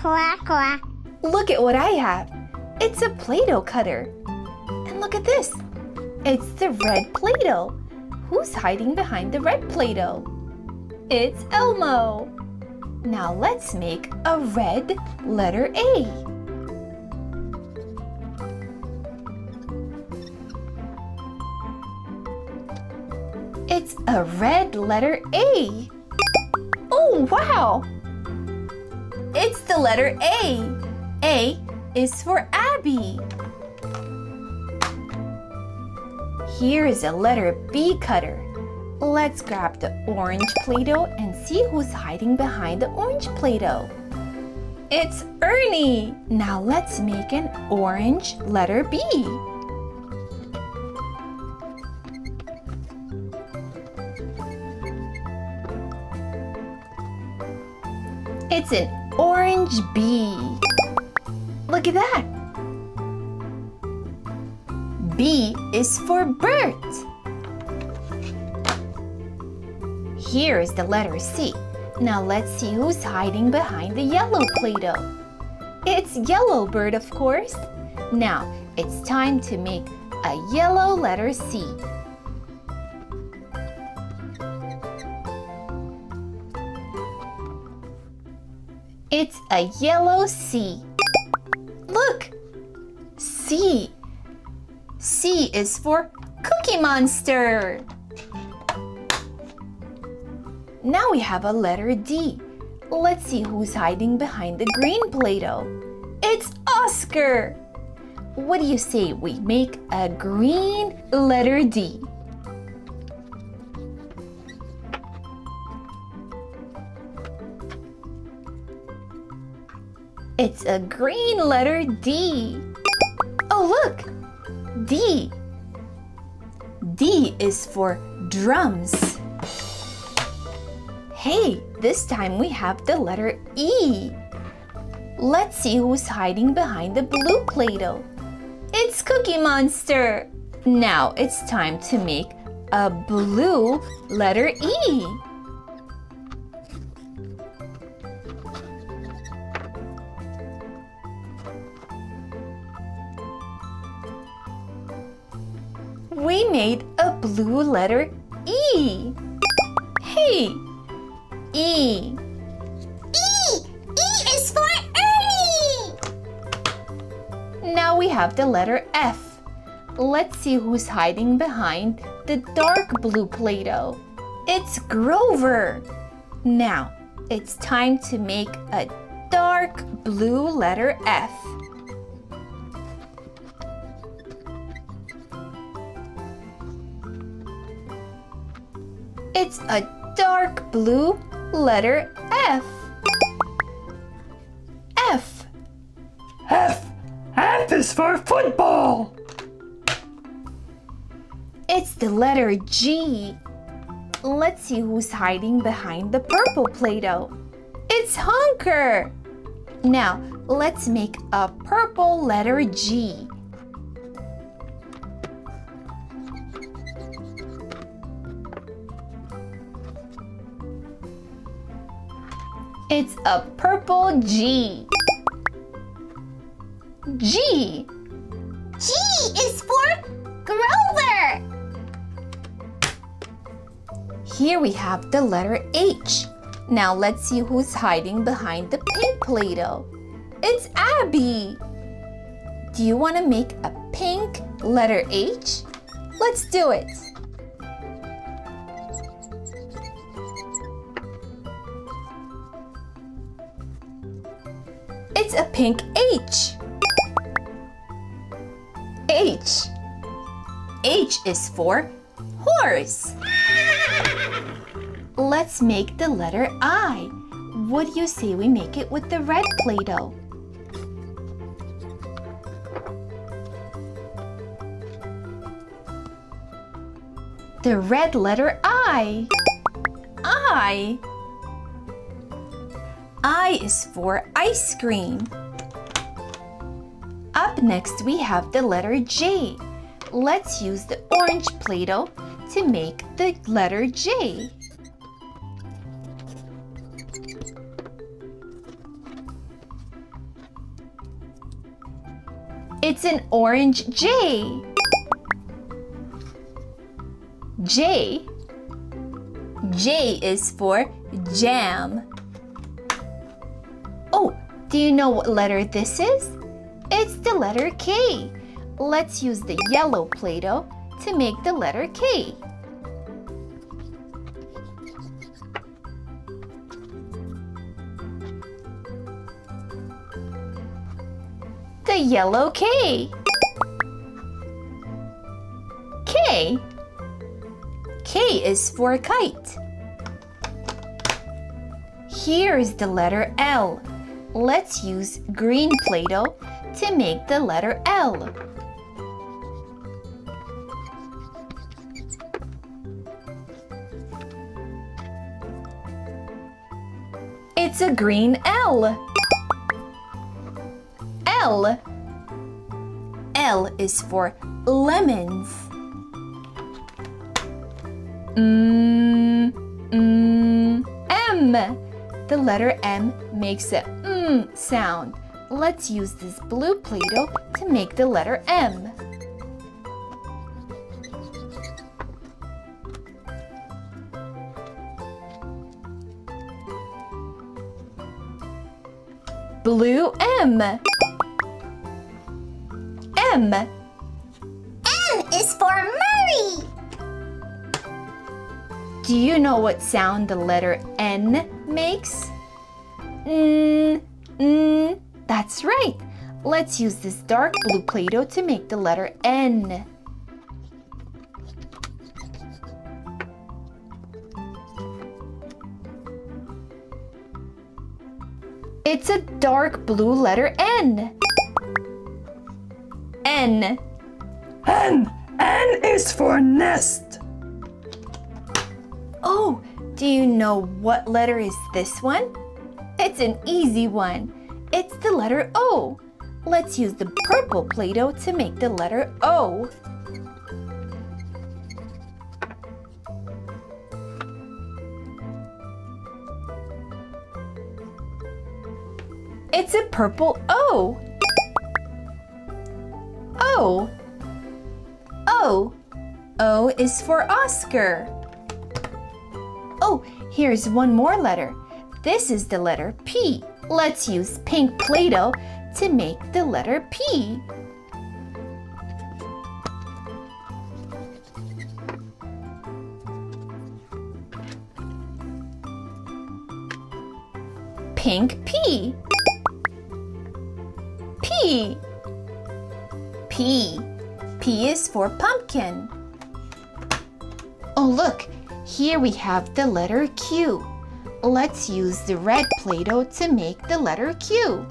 quack, quack. Look at what I have. It's a Play-Doh cutter. And look at this. It's the red Play-Doh. Who's hiding behind the red Play-Doh? It's Elmo. Now let's make a red letter A. It's a red letter A. Oh, wow! It's the letter A. A is for Abby. Here is a letter B cutter. Let's grab the orange Play-Doh and see who's hiding behind the orange Play-Doh. It's Ernie. Now let's make an orange letter B. It's an orange B. Look at that. B is for Bert. Here is the letter C. Now let's see who's hiding behind the yellow Play-Doh. It's Yellow Bird, of course. Now it's time to make a yellow letter C. It's a yellow C. Look! C. C is for Cookie Monster. Now we have a letter D. Let's see who's hiding behind the green Play-Doh. It's Oscar. What do you say we make a green letter D? It's a green letter D. Oh, look! D. D is for drums. Hey, this time we have the letter E. Let's see who's hiding behind the blue Play-Doh. It's Cookie Monster. Now it's time to make a blue letter E. We made a blue letter E. Hey, E. E! E is for Ernie! Now we have the letter F. Let's see who's hiding behind the dark blue Play-Doh. It's Grover. Now it's time to make a dark blue letter F. It's a dark blue letter F. F. F. F is for football. It's the letter G. Let's see who's hiding behind the purple Play-Doh. It's Honker. Now, let's make a purple letter G. It's a purple G. G. G is for Grover! Here we have the letter H. Now let's see who's hiding behind the pink Play-Doh. It's Abby. Do you want to make a pink letter H? Let's do it. It's a pink H. H. H is for horse. Let's make the letter I. What do you say we make it with the red Play-Doh? The red letter I. I. I is for ice cream. Up next we have the letter J. Let's use the orange Play-Doh to make the letter J. It's an orange J. J. J is for jam. Oh, do you know what letter this is? It's the letter K. Let's use the yellow Play-Doh to make the letter K. The yellow K. K. K is for kite. Here is the letter L. Let's use green Play-Doh to make the letter L. It's a green L. L. L is for lemons. M. The letter M makes a sound. Let's use this blue Play-Doh to make the letter M. Blue M. M. M is for Murray. Do you know what sound the letter N makes? That's right. Let's use this dark blue Play-Doh to make the letter N. It's a dark blue letter N. N. N. N is for nest. Oh, do you know what letter is this one? It's an easy one. It's the letter O. Let's use the purple Play-Doh to make the letter O. It's a purple O. O. O. O is for Oscar. Oh, here's one more letter. This is the letter P. Let's use pink Play-Doh to make the letter P. Pink P. P. P. P is for pumpkin. Oh, look, here we have the letter Q. Let's use the red Play-Doh to make the letter Q.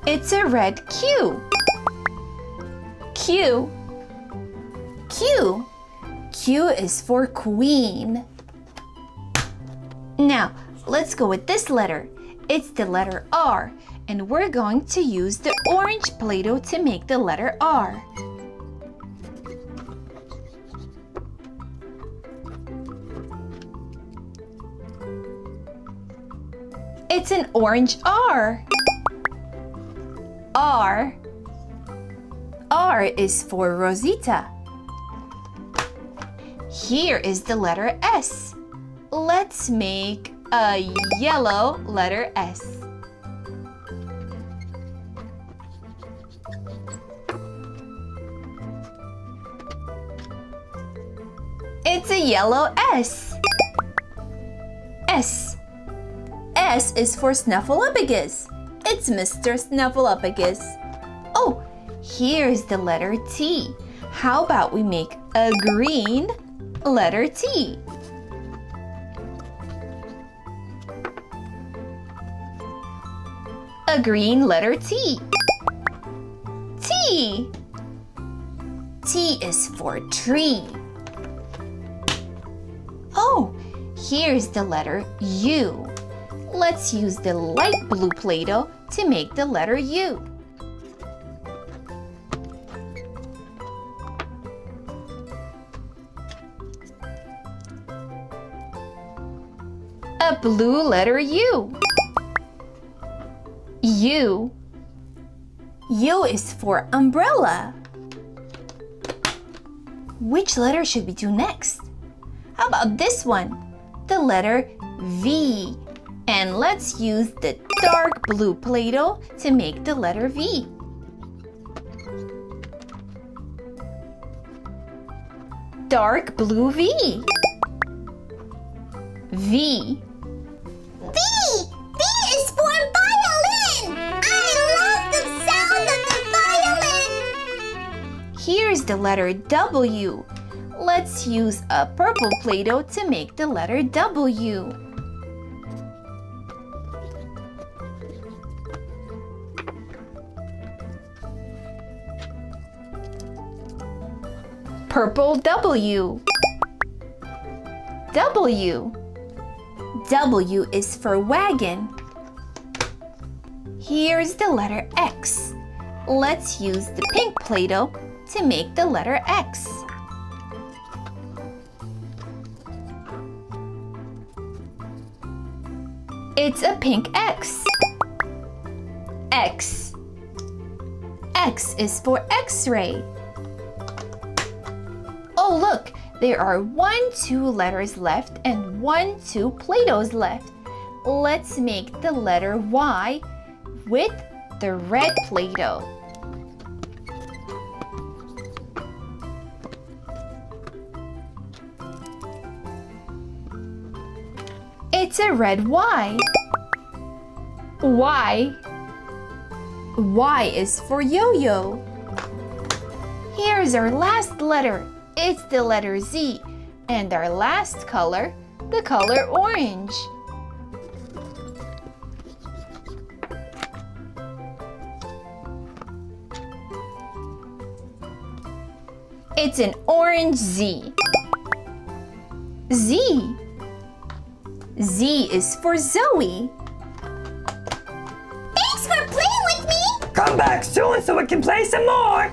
It's a red Q. Q. Q. Q is for queen. Now, let's go with this letter. It's the letter R, and we're going to use the orange Play-Doh to make the letter R. It's an orange R. R. R is for Rosita. Here is the letter S. Let's make a yellow letter S. It's a yellow S. S. S is for Snuffleupagus. It's Mr. Snuffleupagus. Oh, here's the letter T. How about we make a green letter T? A green letter T. T. T is for tree. Oh, here's the letter U. Let's use the light blue Play-Doh to make the letter U. A blue letter U. U. U is for umbrella. Which letter should we do next? How about this one? The letter V. And let's use the dark blue Play-Doh to make the letter V. Dark blue V. V. V! V is for violin! I love the sound of the violin! Here's the letter W. Let's use a purple Play-Doh to make the letter W. Purple W. W. W is for wagon. Here's the letter X. Let's use the pink Play-Doh to make the letter X. It's a pink X. X. X is for X-ray. Oh, look, there are 2 letters left and 2 Play-Dohs left. Let's make the letter Y with the red Play-Doh. It's a red Y. Y. Y is for yo-yo. Here's our last letter. It's the letter Z. And our last color, the color orange. It's an orange Z. Z. Z is for Zoe. Thanks for playing with me! Come back soon so we can play some more.